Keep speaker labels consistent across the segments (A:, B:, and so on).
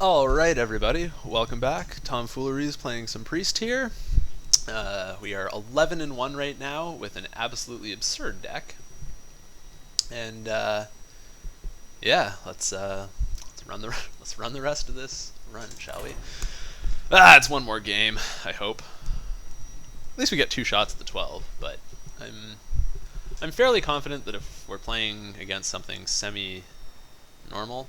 A: Alright everybody, welcome back. Tomfooleries playing some Priest here. We are 11-1 right now with an absolutely absurd deck. And yeah, let's run the rest of this run, shall we? It's one more game, I hope. At least we get 2 shots at the 12, but I'm fairly confident that if we're playing against something semi-normal,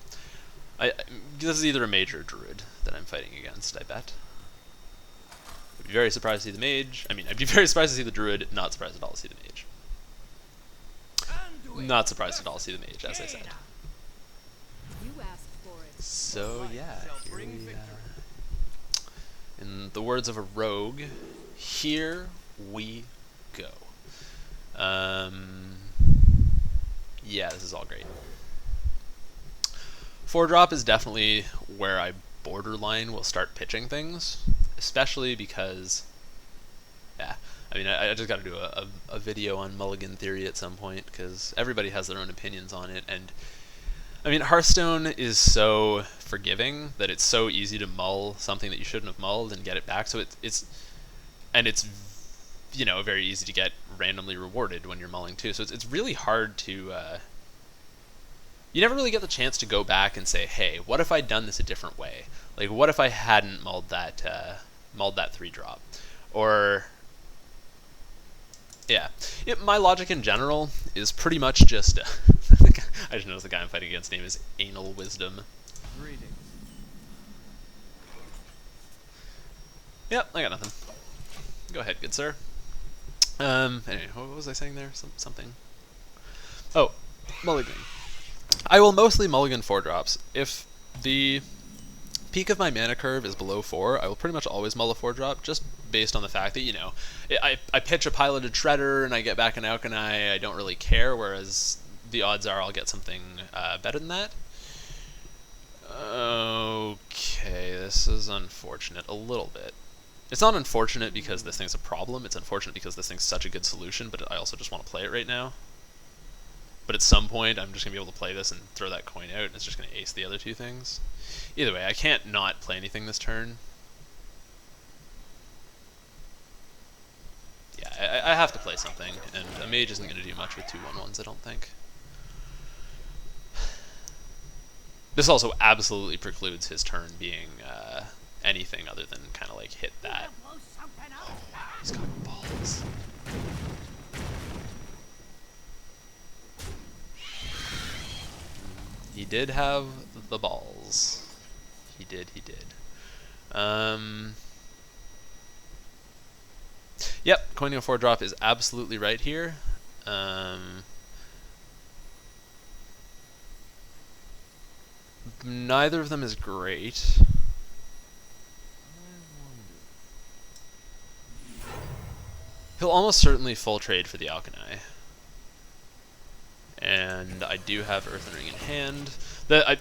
A: this is either a mage or a druid that I'm fighting against, I bet. I'd be very surprised to see the mage. I'd be very surprised to see the druid, not surprised at all to see the mage. Not surprised at all to see the mage, as I said. So yeah, here we, in the words of a rogue, here we go. Yeah, this is all great. 4-drop is definitely where I borderline will start pitching things, especially because, yeah, I just got to do a video on mulligan theory at some point, because everybody has their own opinions on it, and Hearthstone is so forgiving that it's so easy to mull something that you shouldn't have mulled and get it back, so it's very easy to get randomly rewarded when you're mulling too, so it's really hard to, you never really get the chance to go back and say, hey, what if I'd done this a different way? Like, what if I hadn't mulled that 3-drop? Or, yeah. My logic in general is pretty much just, I just noticed the guy I'm fighting against name is Anal Wisdom.
B: Greetings.
A: Yep, I got nothing. Go ahead, good sir. Anyway, what was I saying there? Something. Oh, mulligan. I will mostly mulligan 4-drops. If the peak of my mana curve is below 4, I will pretty much always mull a 4-drop, just based on the fact that, I pitch a piloted Shredder and I get back an Alchemy, I don't really care, whereas the odds are I'll get something better than that. Okay, this is unfortunate a little bit. It's not unfortunate because this thing's a problem, it's unfortunate because this thing's such a good solution, but I also just want to play it right now. But at some point, I'm just going to be able to play this and throw that coin out, and it's just going to ace the other 2 things. Either way, I can't not play anything this turn. Yeah, I have to play something, and a mage isn't going to do much with 2 1/1s, I don't think. This also absolutely precludes his turn being anything other than kind of like hit that. Oh, wow, he's got balls. He did have the balls. He did. Yep, coining a 4-drop is absolutely right here. Neither of them is great. He'll almost certainly full trade for the Alchemy. And I do have Earthen Ring in hand. I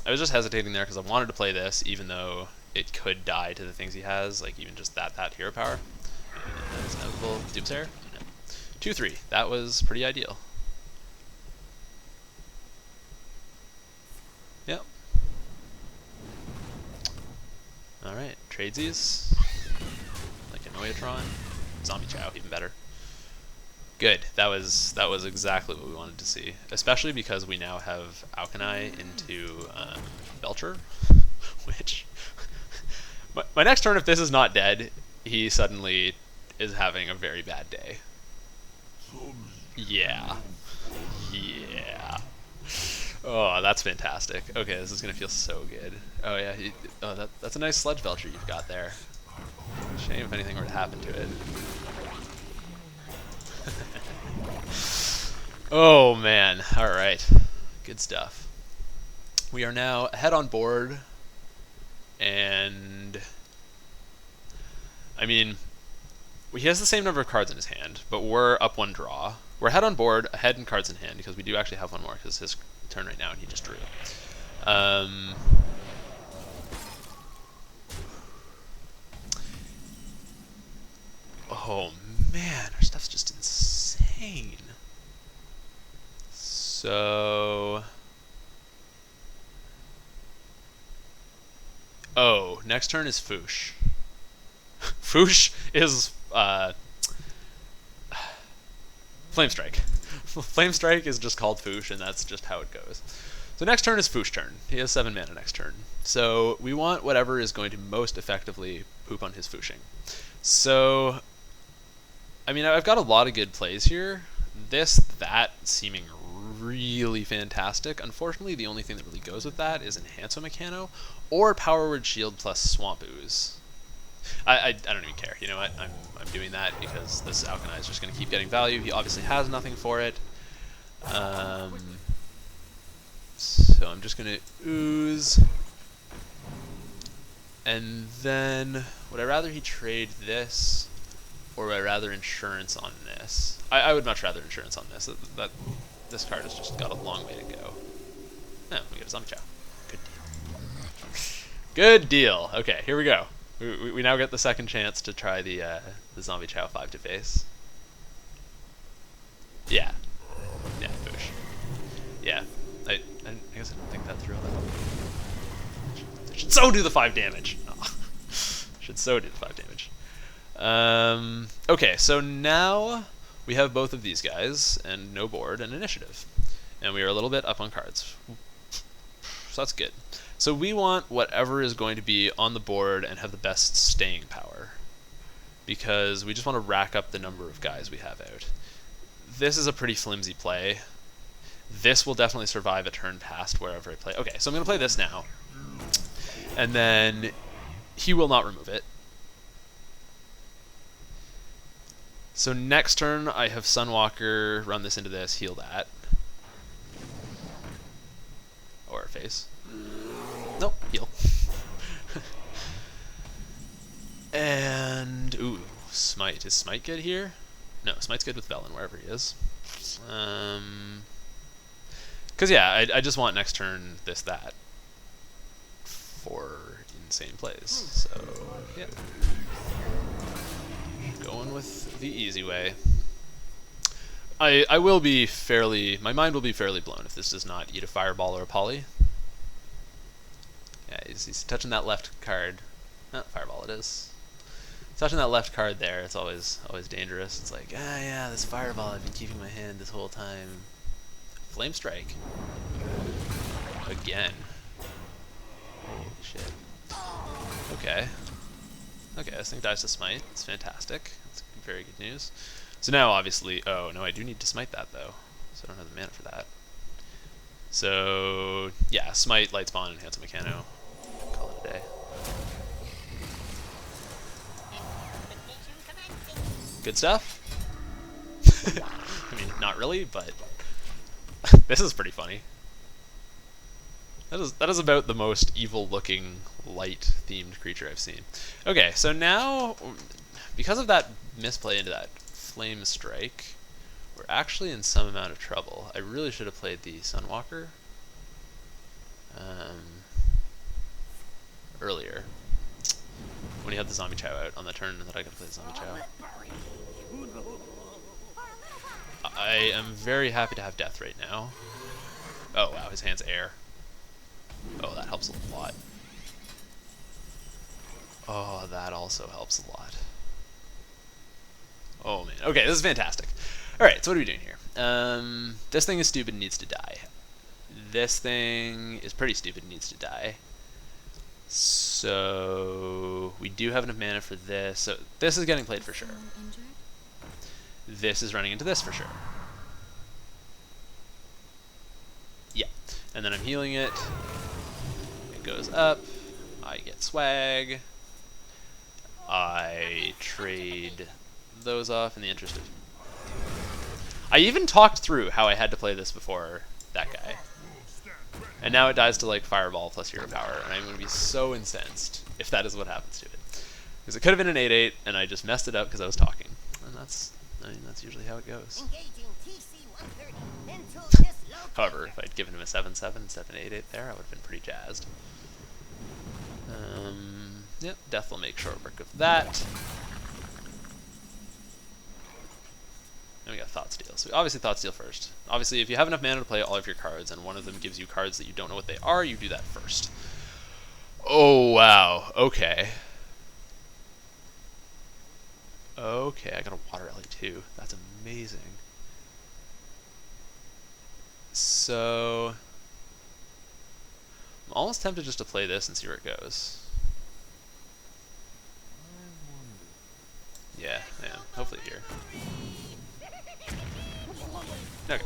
A: was just hesitating there because I wanted to play this, even though it could die to the things he has, like even just that hero power. That's inevitable. Doomsayer? No. 2-3. That was pretty ideal. Yep. Alright, tradesies. Like a Noyatron. Zombie Chow, even better. Good. That was exactly what we wanted to see, especially because we now have Alchemy into Belcher, which my next turn, if this is not dead, he suddenly is having a very bad day. Yeah. Oh, that's fantastic. Okay, this is gonna feel so good. Oh yeah. That's a nice Sludge Belcher you've got there. Shame if anything were to happen to it. Oh man, alright. Good stuff. We are now ahead on board, and he has the same number of cards in his hand, but we're up 1 draw. We're ahead on board, ahead in cards in hand, because we do actually have 1 more, because his turn right now and he just drew. Oh man, our stuff's just insane. So Oh, next turn is Foosh. Foosh is Flame Strike. Flame Strike is just called Foosh, and that's just how it goes. So next turn is Foosh turn. He has 7 mana next turn. So we want whatever is going to most effectively poop on his Fooshing. So, I mean, I've got a lot of good plays here. That seeming really fantastic. Unfortunately, the only thing that really goes with that is Enhance Mechano or Power Word Shield plus Swamp Ooze. I don't even care. You know what? I'm doing that because this Alkani is just going to keep getting value. He obviously has nothing for it. So I'm just going to Ooze. And then, would I rather he trade this, or would I rather Insurance on this? I would much rather Insurance on this. This card has just got a long way to go. Oh, we get a Zombie Chow. Good deal. Good deal. Okay, here we go. We now get the second chance to try the Zombie Chow 5 to face. Yeah. Yeah, Boosh. Yeah. I guess I didn't think that through. Should so do the 5 damage. Oh. Should so do the 5 damage. Okay, so now we have both of these guys, and no board, and initiative. And we are a little bit up on cards. So that's good. So we want whatever is going to be on the board and have the best staying power, because we just want to rack up the number of guys we have out. This is a pretty flimsy play. This will definitely survive a turn past wherever I play. Okay, so I'm going to play this now. And then he will not remove it. So next turn, I have Sunwalker run this into this, heal that. Or face. Nope, heal. And, ooh, Smite. Is Smite good here? No, Smite's good with Velen, wherever he is. Because, yeah, I just want next turn this, that. For insane plays. So, yeah. Going with the easy way. I will be fairly... My mind will be fairly blown if this does not eat a Fireball or a Poly. Yeah, he's touching that left card. Fireball it is. Touching that left card there, it's always dangerous. It's like, yeah, this Fireball I've been keeping in my hand this whole time. Flame Strike. Again. Holy shit. Okay. Okay, this thing dies to Smite. It's fantastic. That's very good news. So now, obviously... Oh, no, I do need to Smite that, though. So I don't have the mana for that. So, yeah, Smite, Lightspawn, Enhance Mechano. Call it a day. Good stuff? I mean, not really, but... This is pretty funny. That is about the most evil-looking, light-themed creature I've seen. Okay, so now, because of that misplay into that Flame Strike, we're actually in some amount of trouble. I really should have played the Sunwalker earlier, when he had the Zombie Chow out on the turn that I could play the Zombie Chow. I am very happy to have Death right now. Oh wow, his hand's air. Oh, that helps a lot. Oh, that also helps a lot. Oh man. Okay, this is fantastic. Alright, so what are we doing here? This thing is stupid and needs to die. This thing is pretty stupid and needs to die. So we do have enough mana for this. So this is getting played for sure. This is running into this for sure. Yeah. And then I'm healing it. It goes up. I get swag. I trade those off in the interest of... I even talked through how I had to play this before that guy. And now it dies to like Fireball plus Hero Power, and I'm going to be so incensed if that is what happens to it. Because it could have been an 8/8, and I just messed it up because I was talking. And that's usually how it goes. However, if I'd given him a 7/7 instead of an 8/8 there, I would have been pretty jazzed. Yep, Death will make short work of that. And we got Thought Steal. So obviously Thought Steal first. Obviously, if you have enough mana to play all of your cards, and one of them gives you cards that you don't know what they are, you do that first. Oh, wow. Okay. Okay, I got a water alley too. That's amazing. So, I'm almost tempted just to play this and see where it goes. Yeah, yeah. Hopefully here. Okay.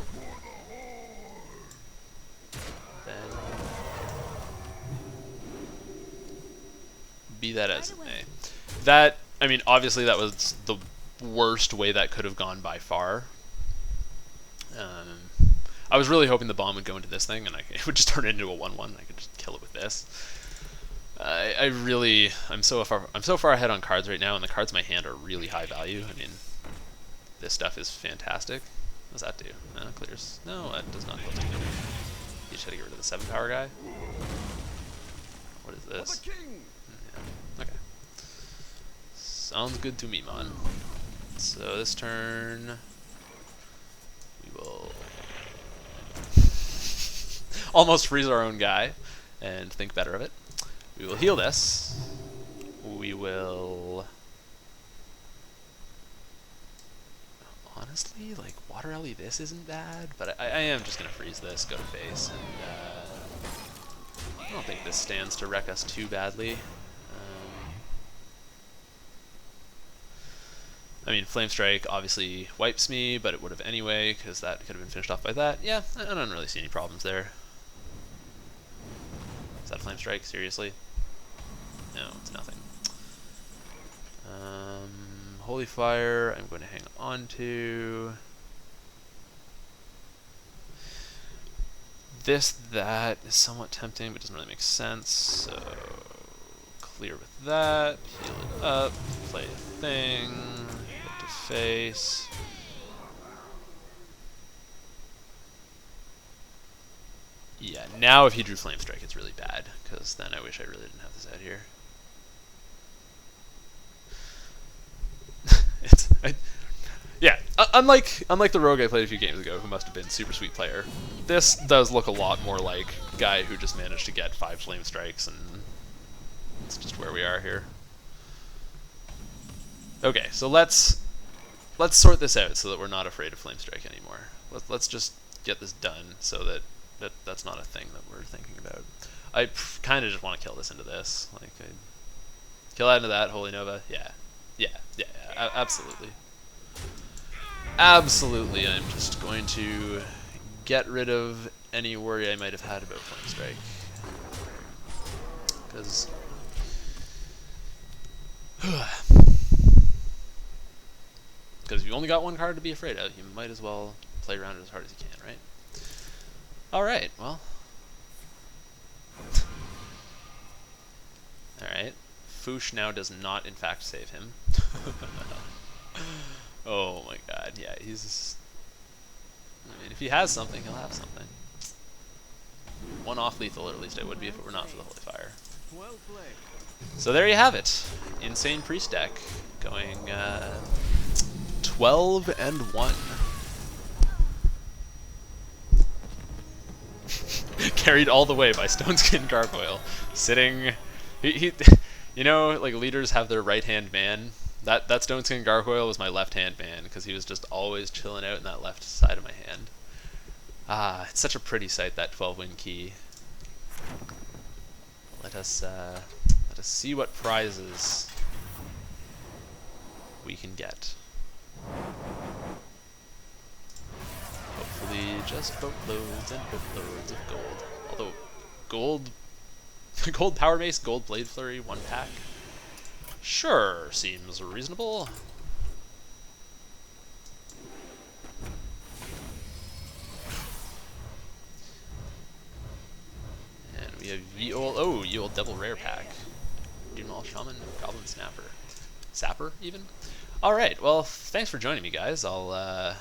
A: Then, be that as it may. That, I mean, obviously that was the worst way that could have gone by far. I was really hoping the bomb would go into this thing and it would just turn it into a 1-1. I could just kill it with this. I'm so far ahead on cards right now, and the cards in my hand are really high value. I mean, this stuff is fantastic. What does that do? Clears. No, that does not close it. You just had to get rid of the 7 power guy. What is this? Yeah. Okay. Sounds good to me, man. So this turn, we will almost freeze our own guy and think better of it. We will heal this. We will... Honestly, like, Water Alley this isn't bad, but I am just going to freeze this, go to face, and I don't think this stands to wreck us too badly. I mean, Flame Strike obviously wipes me, but it would have anyway, because that could have been finished off by that. Yeah, I don't really see any problems there. Is that Flame Strike? Seriously? No, it's nothing. Holy Fire, I'm going to hang on to. That is somewhat tempting, but doesn't really make sense. So, clear with that, heal it up, play a thing, get to face. Yeah, now if he drew Flame Strike, it's really bad, because then I wish I really didn't have this out here. Unlike the rogue I played a few games ago, who must have been super sweet player, this does look a lot more like guy who just managed to get 5 Flame Strikes, and it's just where we are here. Okay, so let's sort this out so that we're not afraid of Flame Strike anymore. Let's just get this done so that that's not a thing that we're thinking about. I kind of just want to kill this into this, like kill that into that Holy Nova. Yeah, absolutely. Absolutely, I'm just going to get rid of any worry I might have had about Flame Strike. Because... Because if you only got one card to be afraid of, you might as well play around it as hard as you can, right? Alright, well... Alright. Foosh now does not, in fact, save him. Oh my god, yeah, he's... I mean, if he has something, he'll have something. One off lethal, or at least I would be if it were not for the Holy Fire. So there you have it. Insane Priest deck. Going 12-1. Carried all the way by Stoneskin Gargoyle. Sitting... He you know, like, leaders have their right-hand man. That Stoneskin Gargoyle was my left-hand man, because he was just always chilling out in that left side of my hand. Ah, it's such a pretty sight, that 12-win key. Let us see what prizes we can get. Hopefully just boatloads and boatloads of gold. Although, gold Power Mace, gold Blade Flurry, 1 pack. Sure, seems reasonable. And we have ye old Devil Rare pack. Doomall Shaman, Goblin Snapper. Sapper, even? Alright, well, thanks for joining me, guys. I'll,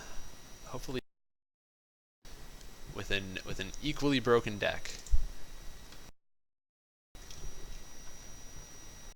A: hopefully with an equally broken deck.